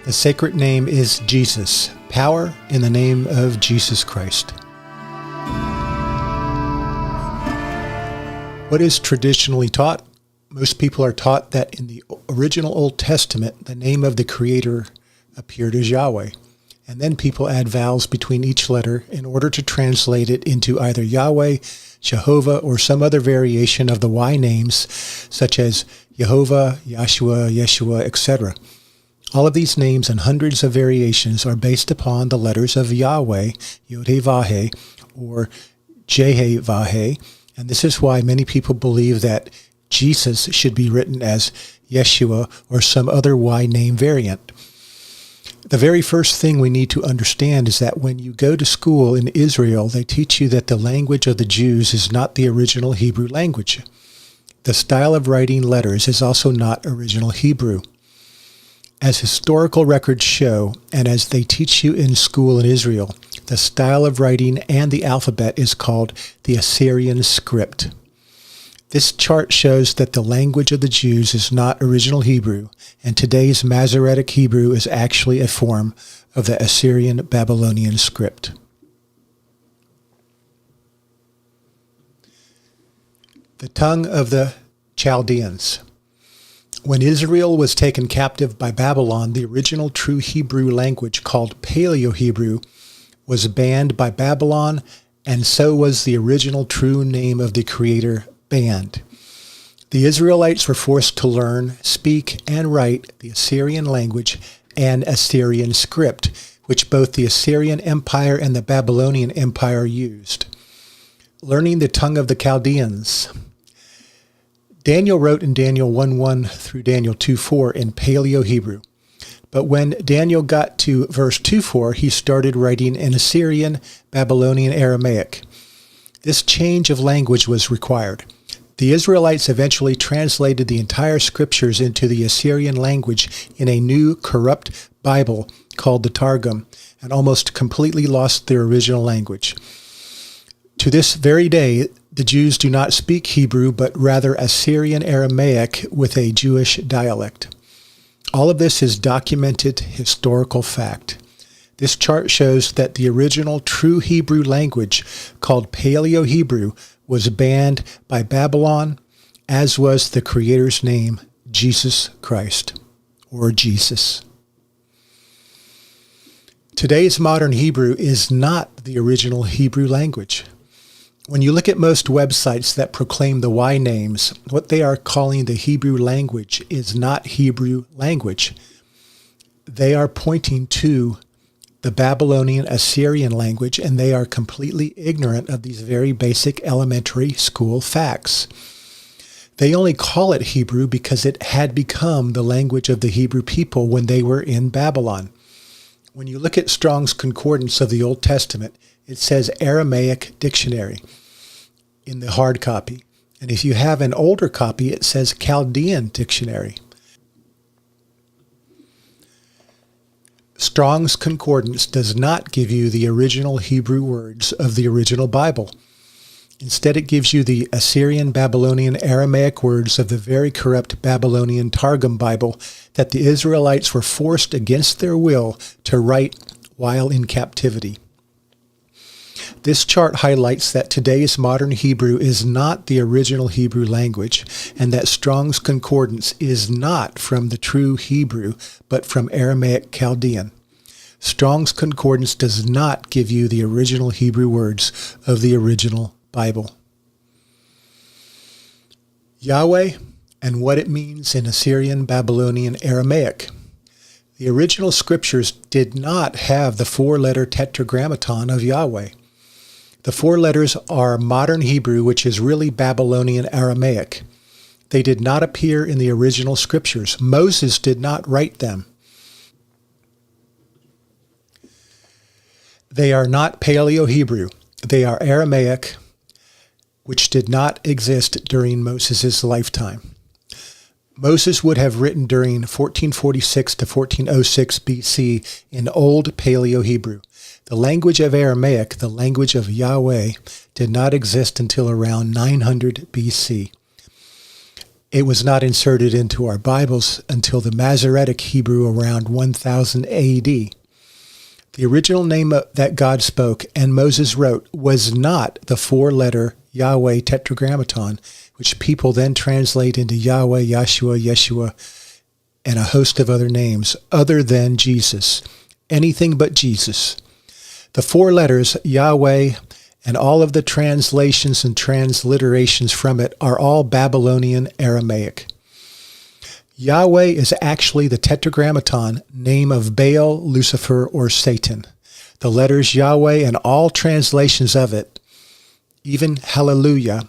The sacred name is Jesus. Power in the name of Jesus Christ. What is traditionally taught? Most people are taught that in the original Old Testament, the name of the Creator appeared as Yahweh. And then people add vowels between each letter in order to translate it into either Yahweh, Jehovah, or some other variation of the Y names, such as Yehovah, Yahshua, Yeshua, etc. All of these names and hundreds of variations are based upon the letters of Yahweh, Yod-Heh-Vah-Heh, or Jeh-Vah-Heh, and this is why many people believe that Jesus should be written as Yeshua or some other Y name variant. The very first thing we need to understand is that when you go to school in Israel, they teach you that the language of the Jews is not the original Hebrew language. The style of writing letters is also not original Hebrew. As historical records show, and as they teach you in school in Israel, the style of writing and the alphabet is called the Assyrian script. This chart shows that the language of the Jews is not original Hebrew, and today's Masoretic Hebrew is actually a form of the Assyrian Babylonian script. The tongue of the Chaldeans. When Israel was taken captive by Babylon, the original true Hebrew language called Paleo Hebrew was banned by Babylon, and so was the original true name of the Creator, banned. The Israelites were forced to learn, speak, and write the Assyrian language and Assyrian script, which both the Assyrian Empire and the Babylonian Empire used. Learning the tongue of the Chaldeans. Daniel wrote in Daniel 1:1 through Daniel 2:4 in Paleo Hebrew. But when Daniel got to verse 2:4, he started writing in Assyrian, Babylonian Aramaic. This change of language was required. The Israelites eventually translated the entire scriptures into the Assyrian language in a new, corrupt Bible called the Targum, and almost completely lost their original language. To this very day, the Jews do not speak Hebrew, but rather Assyrian Aramaic with a Jewish dialect. All of this is documented historical fact. This chart shows that the original true Hebrew language, called Paleo Hebrew, was banned by Babylon, as was the Creator's name, Jesus Christ, or Jesus. Today's modern Hebrew is not the original Hebrew language. When you look at most websites that proclaim the Y names, what they are calling the Hebrew language is not Hebrew language. They are pointing to the Babylonian Assyrian language, and they are completely ignorant of these very basic elementary school facts. They only call it Hebrew because it had become the language of the Hebrew people when they were in Babylon. When you look at Strong's Concordance of the Old Testament, it says Aramaic Dictionary in the hard copy. And if you have an older copy, it says Chaldean Dictionary. Strong's Concordance does not give you the original Hebrew words of the original Bible. Instead, it gives you the Assyrian Babylonian Aramaic words of the very corrupt Babylonian Targum Bible that the Israelites were forced against their will to write while in captivity. This chart highlights that today's modern Hebrew is not the original Hebrew language, and that Strong's Concordance is not from the true Hebrew, but from Aramaic Chaldean. Strong's Concordance does not give you the original Hebrew words of the original Bible. Yahweh and what it means in Assyrian, Babylonian, Aramaic. The original scriptures did not have the four-letter tetragrammaton of Yahweh. The four letters are modern Hebrew, which is really Babylonian Aramaic. They did not appear in the original scriptures. Moses did not write them. They are not Paleo Hebrew. They are Aramaic, which did not exist during Moses' lifetime. Moses would have written during 1446 to 1406 BC in Old Paleo Hebrew. The language of Aramaic, the language of Yahweh, did not exist until around 900 BC. It was not inserted into our Bibles until the Masoretic Hebrew around 1000 AD. The original name that God spoke and Moses wrote was not the four-letter Yahweh Tetragrammaton, which people then translate into Yahweh, Yahshua, Yeshua, and a host of other names other than Jesus. Anything but Jesus. The four letters, Yahweh, and all of the translations and transliterations from it are all Babylonian Aramaic. Yahweh is actually the Tetragrammaton, name of Baal, Lucifer, or Satan. The letters Yahweh and all translations of it, even Hallelujah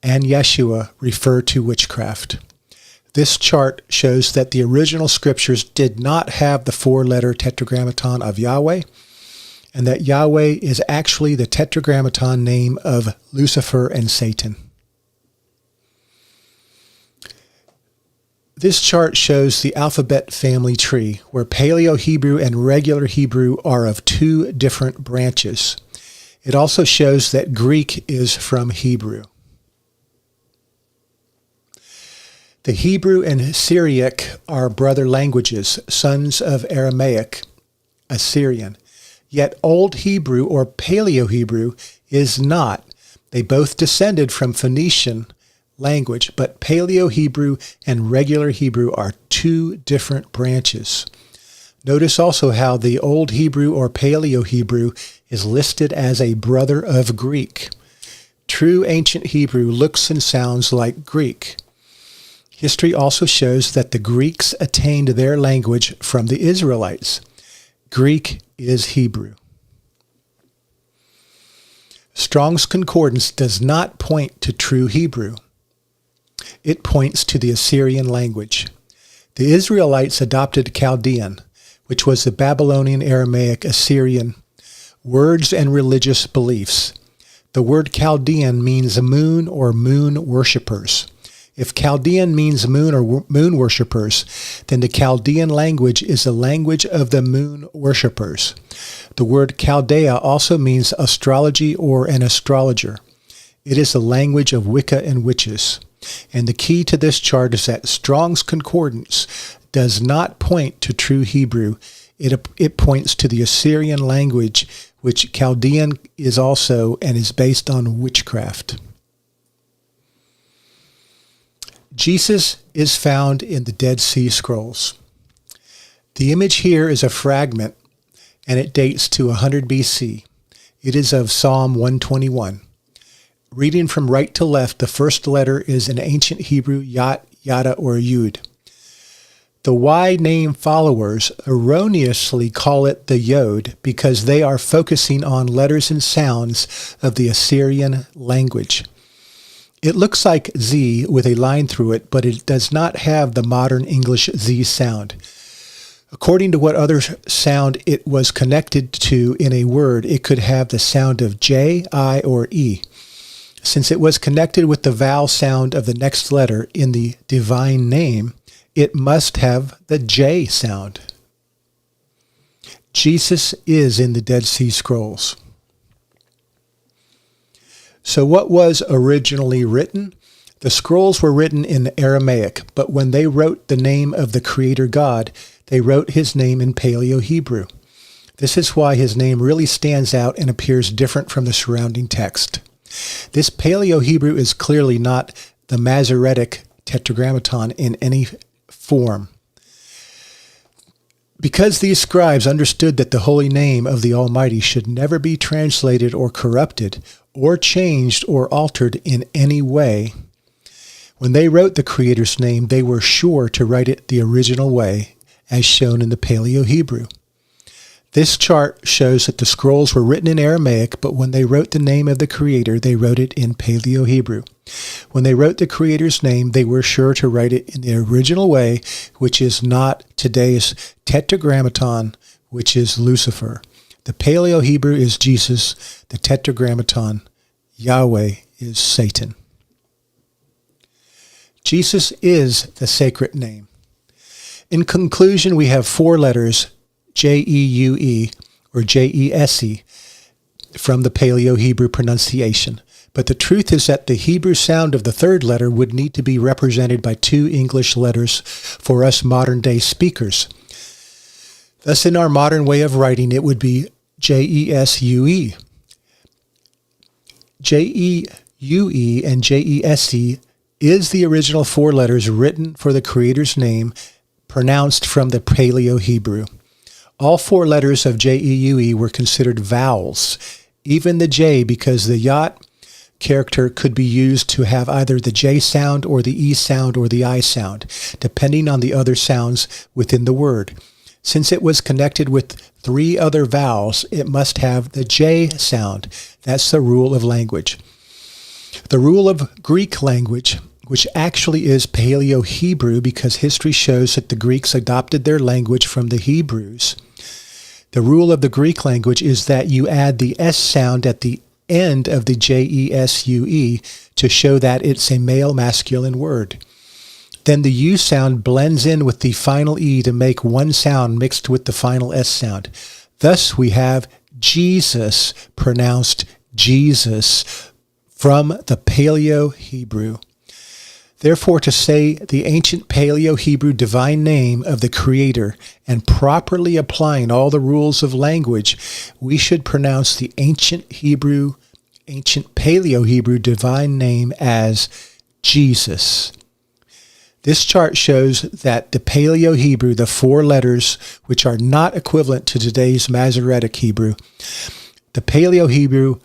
and Yeshua, refer to witchcraft. This chart shows that the original scriptures did not have the four-letter Tetragrammaton of Yahweh, and that Yahweh is actually the Tetragrammaton name of Lucifer and Satan. This chart shows the alphabet family tree, where Paleo Hebrew and regular Hebrew are of two different branches. It also shows that Greek is from Hebrew. The Hebrew and Syriac are brother languages, sons of Aramaic, Assyrian. Yet Old Hebrew or Paleo Hebrew is not. They both descended from Phoenician language, but Paleo Hebrew and regular Hebrew are two different branches. Notice also how the Old Hebrew or Paleo Hebrew is listed as a brother of Greek. True ancient Hebrew looks and sounds like Greek. History also shows that the Greeks attained their language from the Israelites. Greek is Hebrew. Strong's Concordance does not point to true Hebrew. It points to the Assyrian language. The Israelites adopted Chaldean, which was the Babylonian, Aramaic, Assyrian words and religious beliefs. The word Chaldean means moon or moon worshippers. If Chaldean means moon or moon worshippers, then the Chaldean language is the language of the moon worshippers. The word Chaldea also means astrology or an astrologer. It is the language of Wicca and witches. And the key to this chart is that Strong's Concordance does not point to true Hebrew. It points to the Assyrian language, which Chaldean is also and is based on witchcraft. Jesus is found in the Dead Sea Scrolls. The image here is a fragment, and it dates to 100 BC. It is of Psalm 121. Reading from right to left, the first letter is in ancient Hebrew Yat, Yada, or Yud. The Y name followers erroneously call it the Yod because they are focusing on letters and sounds of the Assyrian language. It looks like Z with a line through it, but it does not have the modern English Z sound. According to what other sound it was connected to in a word, it could have the sound of J, I, or E. Since it was connected with the vowel sound of the next letter in the divine name, it must have the J sound. Jesus is in the Dead Sea Scrolls. So what was originally written? The scrolls were written in Aramaic, but when they wrote the name of the Creator God, they wrote his name in Paleo Hebrew. This is why his name really stands out and appears different from the surrounding text. This Paleo Hebrew is clearly not the Masoretic Tetragrammaton in any form. Because these scribes understood that the holy name of the Almighty should never be translated or corrupted or changed or altered in any way, when they wrote the Creator's name, they were sure to write it the original way, as shown in the Paleo Hebrew. This chart shows that the scrolls were written in Aramaic, but when they wrote the name of the Creator, they wrote it in Paleo Hebrew. When they wrote the Creator's name, they were sure to write it in the original way, which is not today's Tetragrammaton, which is Lucifer. The Paleo Hebrew is Jesus. The Tetragrammaton, Yahweh, is Satan. Jesus is the sacred name. In conclusion, we have four letters, J-E-U-E or J-E-S-E, from the Paleo Hebrew pronunciation. But the truth is that the Hebrew sound of the third letter would need to be represented by two English letters for us modern-day speakers. Thus, in our modern way of writing, it would be Jesue. Jeue and Jese is the original four letters written for the Creator's name, pronounced from the Paleo Hebrew. All four letters of Jeue were considered vowels, even the J, because the Yot character could be used to have either the J sound or the E sound or the I sound, depending on the other sounds within the word. Since it was connected with three other vowels, it must have the J sound. That's the rule of language. The rule of Greek language, which actually is Paleo Hebrew because history shows that the Greeks adopted their language from the Hebrews. The rule of the Greek language is that you add the S sound at the end of the Jesue to show that it's a male masculine word. Then the U sound blends in with the final E to make one sound mixed with the final S sound. Thus we have Jesus pronounced Jesus from the Paleo Hebrew. Therefore, to say the ancient Paleo Hebrew divine name of the Creator and properly applying all the rules of language, we should pronounce the ancient Paleo Hebrew divine name as Jesus. This chart shows that the Paleo Hebrew, the four letters which are not equivalent to today's Masoretic Hebrew, the Paleo Hebrew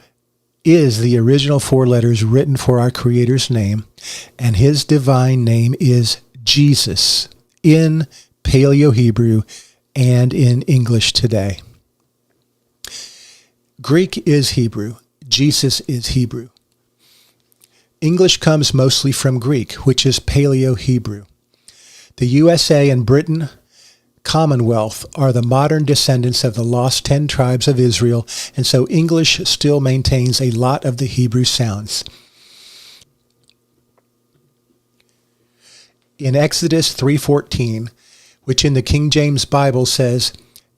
is the original four letters written for our Creator's name, and his divine name is Jesus in Paleo Hebrew and in English today. Greek is Hebrew. Jesus is Hebrew. English comes mostly from Greek, which is Paleo Hebrew. The USA and Britain Commonwealth are the modern descendants of the lost 10 tribes of Israel, and so English still maintains a lot of the Hebrew sounds. In Exodus 3:14, which in the King James Bible says,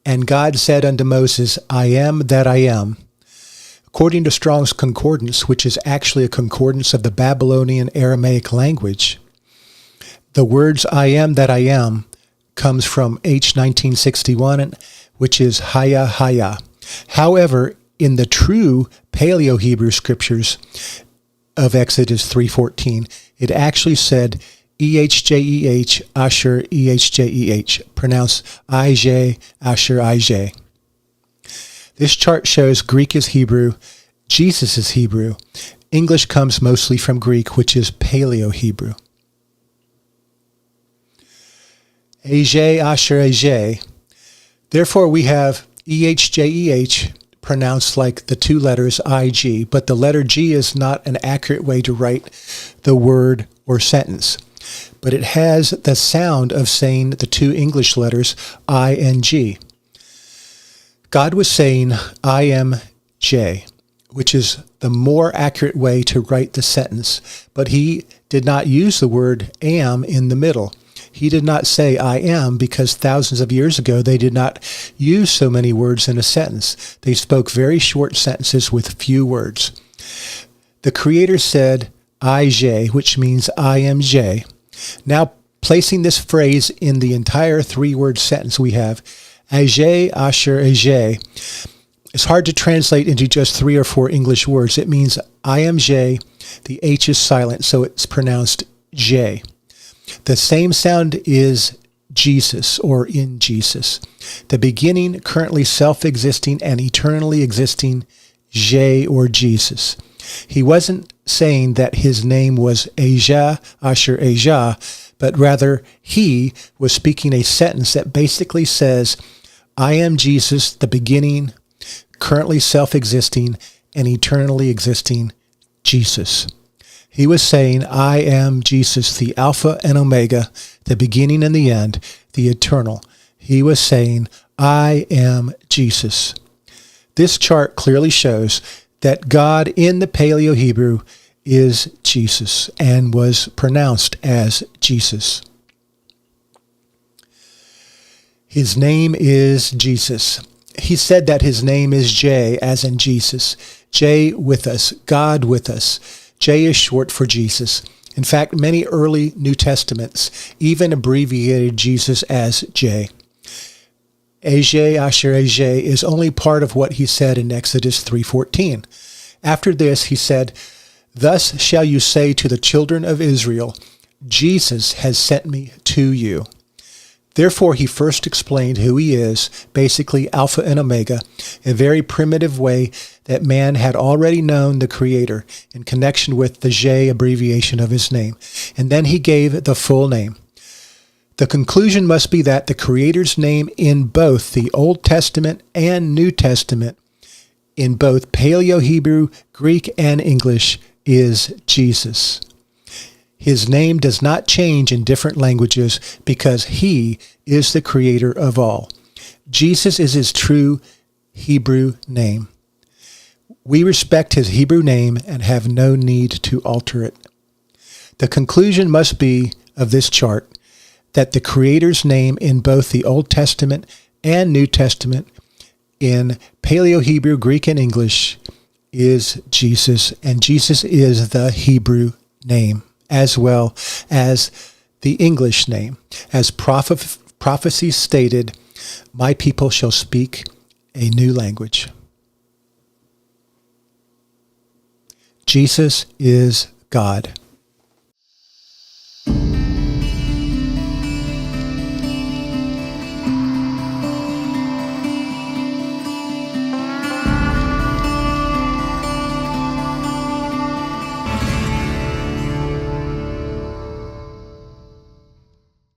"And God said unto Moses, I am that I am," according to Strong's Concordance, which is actually a concordance of the Babylonian Aramaic language, the words I am that I am comes from H1961, which is Haya Haya. However, in the true Paleo Hebrew scriptures of Exodus 3:14, it actually said EHJEH Asher EHJEH, pronounced IJ Asher IJ. This chart shows Greek is Hebrew, Jesus is Hebrew. English comes mostly from Greek, which is Paleo Hebrew. Ajay, Asher, Ajay. Therefore, we have EHJEH pronounced like the two letters IG, but the letter G is not an accurate way to write the word or sentence. But it has the sound of saying the two English letters I and G. God was saying, I am J, which is the more accurate way to write the sentence, but he did not use the word am in the middle. He did not say I am because thousands of years ago they did not use so many words in a sentence. They spoke very short sentences with few words. The Creator said IJ, which means I am J. Now placing this phrase in the entire three-word sentence we have, Ajay, Asher, Ajay, it's hard to translate into just 3 or 4 English words. It means I am J, the H is silent, so it's pronounced J. The same sound is Jesus or in Jesus. The beginning, currently self-existing, and eternally existing J or Jesus. He wasn't saying that his name was Aja, Asher, Aja, but rather he was speaking a sentence that basically says, I am Jesus, the beginning, currently self-existing, and eternally existing Jesus. He was saying, I am Jesus, the Alpha and Omega, the beginning and the end, the eternal. He was saying, I am Jesus. This chart clearly shows that God in the Paleo Hebrew is Jesus and was pronounced as Jesus. His name is Jesus. he said that his name is J, as in Jesus. J with us, God with us. J is short for Jesus. In fact, many early New Testaments even abbreviated Jesus as J. Ej Asher Ej is only part of what he said in Exodus 3:14. After this, he said, "Thus shall you say to the children of Israel, Jesus has sent me to you." Therefore, he first explained who he is, basically Alpha and Omega, a very primitive way that man had already known the Creator in connection with the J abbreviation of his name. And then he gave the full name. The conclusion must be that the Creator's name in both the Old Testament and New Testament, in both Paleo-Hebrew, Greek, and English, is Jesus. His name does not change in different languages because he is the Creator of all. Jesus is his true Hebrew name. We respect his Hebrew name and have no need to alter it. The conclusion must be of this chart that the Creator's name in both the Old Testament and New Testament, in Paleo-Hebrew, Greek, and English, is Jesus, and Jesus is the Hebrew name, as well as the English name. As prophecy stated, "My people shall speak a new language." Jesus is God.